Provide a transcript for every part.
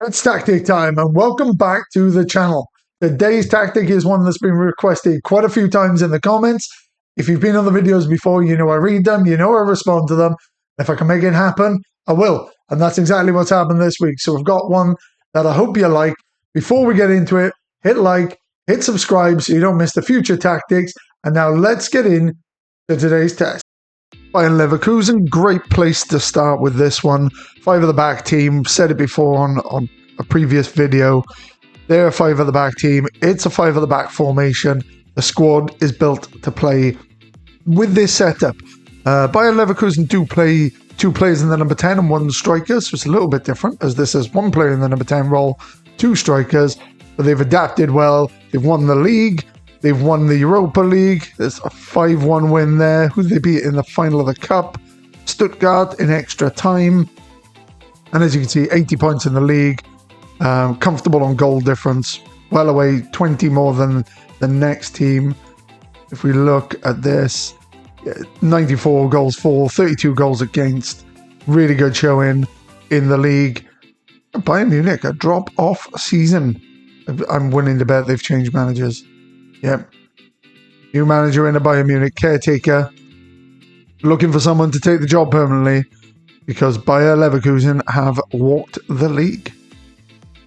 It's tactic time and welcome back to the channel. Today's tactic is one that's been requested quite a few times in the comments. If you've been on the videos before, you know I read them, you know I respond to them. If I can make it happen, I will. And that's exactly what's happened this week. So we've got one that I hope you like. Before we get into it, hit like, hit subscribe so you don't miss the future tactics. And now let's get in to today's test. Bayern Leverkusen, great place to start with this one. Five at the back team, said it before on a previous video. They're a five at the back team. It's a five at the back formation. The squad is built to play with this setup. Bayern Leverkusen do play two players in the number 10 and one striker, so it's a little bit different, as this is one player in the number 10 role, two strikers, but they've adapted well. They've won the league. They've won the Europa League. There's a 5-1 win there. Who did they beat in the final of the Cup? Stuttgart in extra time. And as you can see, 80 points in the league. Comfortable on goal difference. Well away, 20 more than the next team. If we look at this, 94 goals for, 32 goals against. Really good showing in the league. Bayern Munich, a drop-off season. I'm willing to bet they've changed managers. Yep. New manager in a Bayern Munich, caretaker. Looking for someone to take the job permanently because Bayer Leverkusen have walked the league.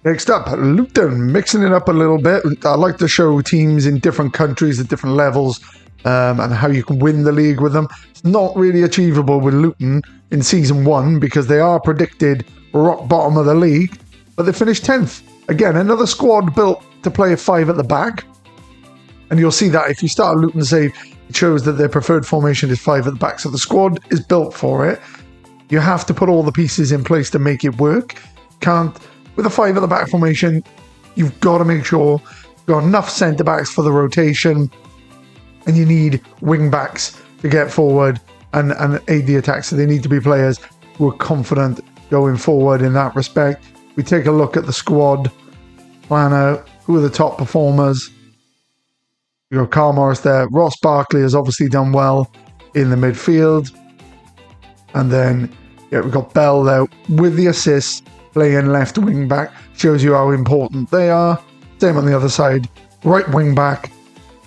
Next up, Luton, mixing it up a little bit. I like to show teams in different countries at different levels and how you can win the league with them. It's not really achievable with Luton in Season 1 because they are predicted rock bottom of the league, but they finished 10th. Again, another squad built to play a five at the back. And you'll see that if you start Luton save, it shows that their preferred formation is five at the back. So the squad is built for it. You have to put all the pieces in place to make it work. With a five at the back formation, you've got to make sure you've got enough centre backs for the rotation. And you need wing backs to get forward and aid the attack. So they need to be players who are confident going forward in that respect. We take a look at the squad planner. Who are the top performers? You've got Carl Morris there. Ross Barkley has obviously done well in the midfield. And then we've got Bell there with the assists, playing left wing back. Shows you how important they are. Same on the other side. Right wing back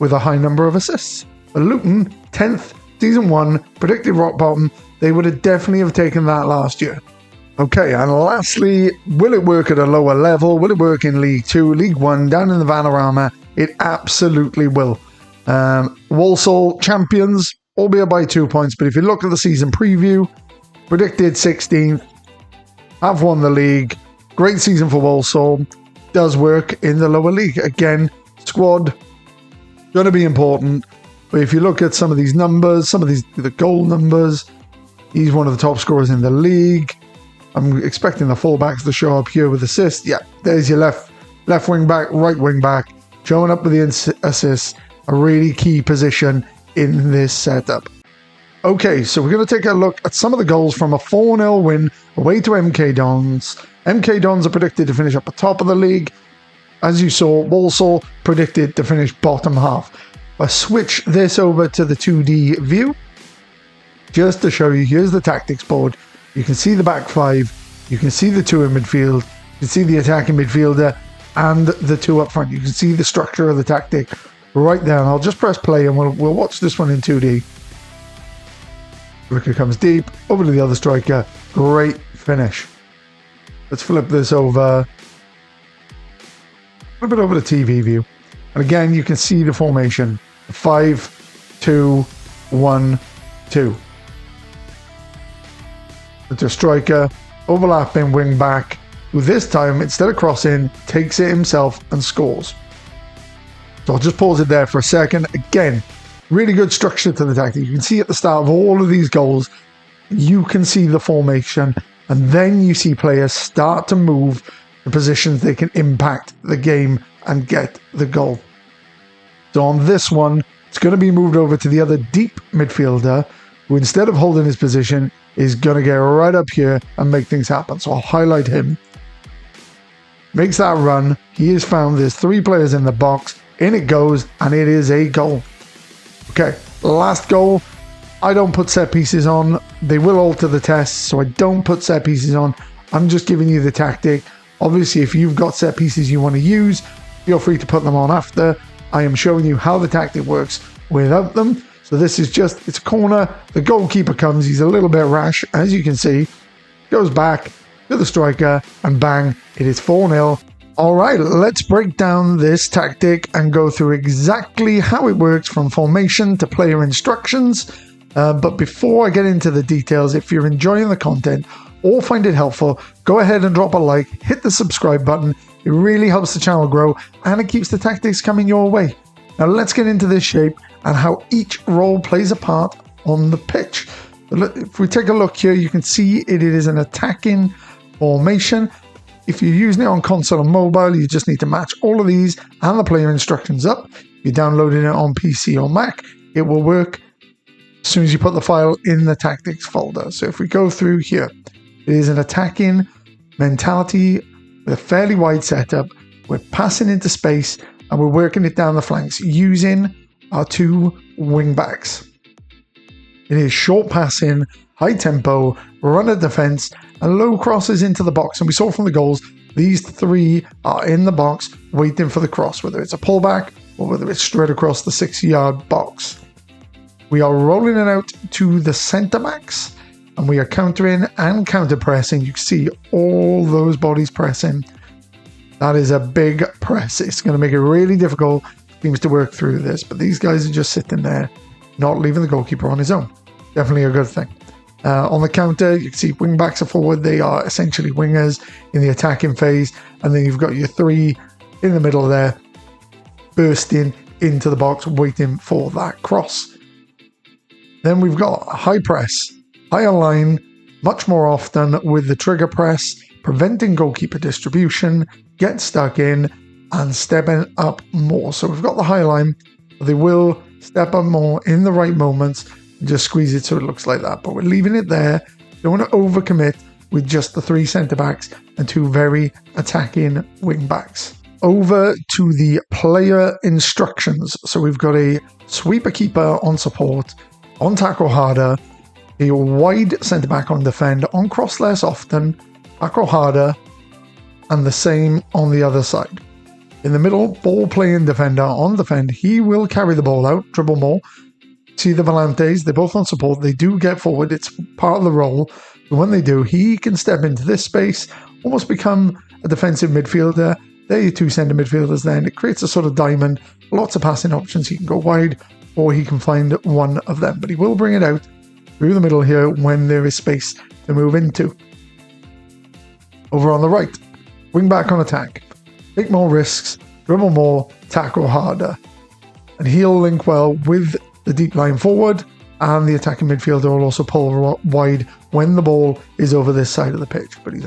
with a high number of assists. But Luton, 10th, Season 1, predicted rock bottom. They would have definitely have taken that last year. Okay, and lastly, will it work at a lower level? Will it work in League 2, League 1, down in the Vanarama? It absolutely will. Walsall champions, albeit by 2 points, but if you look at the season preview, predicted 16th, have won the league. Great season for Walsall. Does work in the lower league. Again, squad, going to be important. But if you look at some of these numbers, the goal numbers, he's one of the top scorers in the league. I'm expecting the fullbacks to show up here with assists. Yeah, there's your left wing back, right wing back, showing up with the assists. A really key position in this setup. Okay, so we're going to take a look at some of the goals from a 4-0 win away to MK Dons. MK Dons are predicted to finish up the top of the league. As you saw, Walsall predicted to finish bottom half. I switch this over to the 2D view just to show you. Here's the tactics board. You can see the back five. You can see the two in midfield. You can see the attacking midfielder and the two up front. You can see the structure of the tactic right there. And I'll just press play and we'll watch this one in 2D. Striker comes deep, over to the other striker. Great finish. Let's flip this over. Flip it over to TV view. And again, you can see the formation. 5-2-1-2. It's a striker, overlapping wing back, who this time, instead of crossing, takes it himself and scores. So I'll just pause it there for a second. Again, really good structure to the tactic. You can see at the start of all of these goals, you can see the formation, and then you see players start to move the positions they can impact the game and get the goal. So on this one, it's going to be moved over to the other deep midfielder, who instead of holding his position, is going to get right up here and make things happen. So I'll highlight him. Makes that run. He has found there's three players in the box. In it goes, and it is a goal. Okay, last goal. I don't put set pieces on. They will alter the test, so I don't put set pieces on. I'm just giving you the tactic. Obviously, if you've got set pieces you want to use, feel free to put them on after. I am showing you how the tactic works without them. So this is just, it's a corner. The goalkeeper comes, he's a little bit rash, as you can see. Goes back to the striker, and bang, it is 4-0. All right, let's break down this tactic and go through exactly how it works from formation to player instructions. But before I get into the details, if you're enjoying the content or find it helpful, go ahead and drop a like, hit the subscribe button. It really helps the channel grow and it keeps the tactics coming your way. Now let's get into this shape and how each role plays a part on the pitch. If we take a look here, you can see it is an attacking formation. If you're using it on console and mobile, you just need to match all of these and the player instructions up. If you're downloading it on PC or Mac, it will work as soon as you put the file in the tactics folder. So if we go through here, it is an attacking mentality with a fairly wide setup. We're passing into space and we're working it down the flanks using our 2 wing backs. It is short passing, high tempo, run of defense, and low crosses into the box. And we saw from the goals, these 3 are in the box waiting for the cross, whether it's a pullback or whether it's straight across the 6-yard box. We are rolling it out to the centre backs, and we are countering and counter pressing. You can see all those bodies pressing. That is a big press. It's going to make it really difficult for teams to work through this, but these guys are just sitting there, not leaving the goalkeeper on his own. Definitely a good thing. On the counter, you can see wing backs are forward. They are essentially wingers in the attacking phase. And then you've got your 3 in the middle there, bursting into the box, waiting for that cross. Then we've got high press, higher line, much more often with the trigger press, preventing goalkeeper distribution, get stuck in, and stepping up more. So we've got the high line, but they will step up more in the right moments. Just squeeze it so it looks like that, but we're leaving it there. Don't want to overcommit with just the 3 centre backs and 2 very attacking wing backs. Over to the player instructions. So we've got a sweeper keeper on support, on tackle harder, a wide centre back on defend, on cross less often, tackle harder, and the same on the other side. In the middle, ball playing defender on defend. He will carry the ball out, dribble more. See the Volantes, they're both on support. They do get forward. It's part of the role. But when they do, he can step into this space, almost become a defensive midfielder. There are your 2 centre midfielders then. It creates a sort of diamond. Lots of passing options. He can go wide or he can find one of them. But he will bring it out through the middle here when there is space to move into. Over on the right, wing back on attack. Take more risks, dribble more, tackle harder. And he'll link well with the deep line forward, and the attacking midfielder will also pull wide when the ball is over this side of the pitch. But he's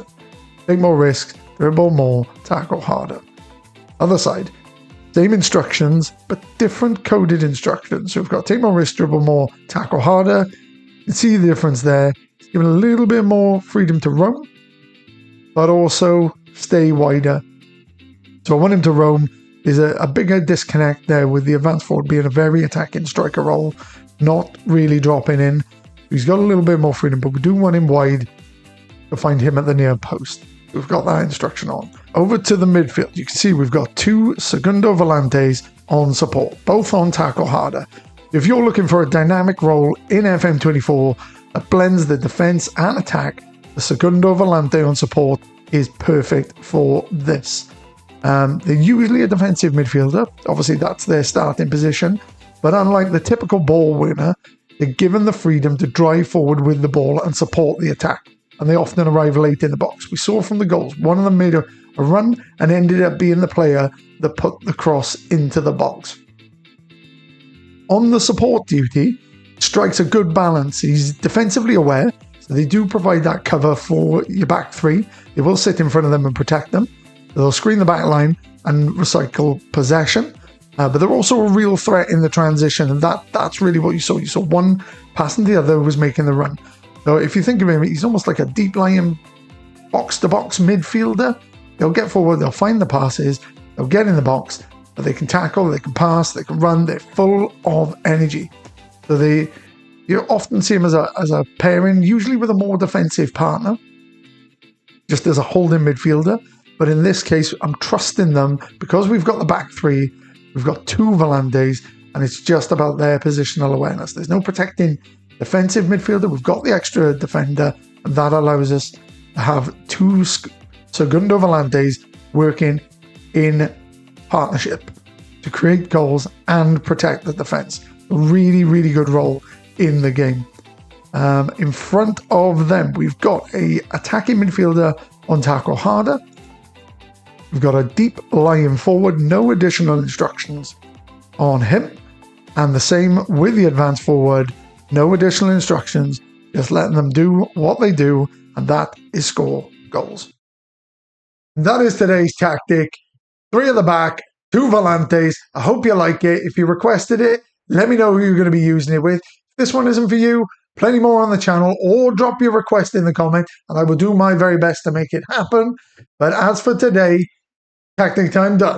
take more risks, dribble more, tackle harder. Other side, same instructions, but different coded instructions. So we've got take more risks, dribble more, tackle harder. You can see the difference there. It's given a little bit more freedom to roam, but also stay wider. So I want him to roam. There's a bigger disconnect there with the advanced forward being a very attacking striker role, not really dropping in. He's got a little bit more freedom, but we do want him wide to find him at the near post. We've got that instruction on. Over to the midfield, you can see we've got 2 Segundo Volantes on support, both on tackle harder. If you're looking for a dynamic role in FM24 that blends the defense and attack, the Segundo Volante on support is perfect for this. They're usually a defensive midfielder. Obviously, that's their starting position. But unlike the typical ball winner, they're given the freedom to drive forward with the ball and support the attack. And they often arrive late in the box. We saw from the goals, one of them made a run and ended up being the player that put the cross into the box. On the support duty, strikes a good balance. He's defensively aware, so they do provide that cover for your back 3. They will sit in front of them and protect them. They'll screen the back line and recycle possession, but they're also a real threat in the transition, and that's really what you saw. You saw one passing the other was making the run. So if you think of him, he's almost like a deep lying box-to-box midfielder. They'll get forward, they'll find the passes, they'll get in the box, but they can tackle, they can pass, they can run, they're full of energy. So you often see him as a pairing, usually with a more defensive partner, just as a holding midfielder. But in this case, I'm trusting them because we've got the back three, we've got two volantes, and it's just about their positional awareness. There's no protecting defensive midfielder. We've got the extra defender, and that allows us to have two segundo volantes working in partnership to create goals and protect the defense. A really, really good role in the game. In front of them, we've got a attacking midfielder on tackle harder. We've got a deep lying forward, no additional instructions on him. And the same with the advanced forward, no additional instructions, just letting them do what they do, and that is score goals. That is today's tactic. 3 at the back, 2 volantes. I hope you like it. If you requested it, let me know who you're going to be using it with. If this one isn't for you, plenty more on the channel, or drop your request in the comment, and I will do my very best to make it happen. But as for today, tactic time done.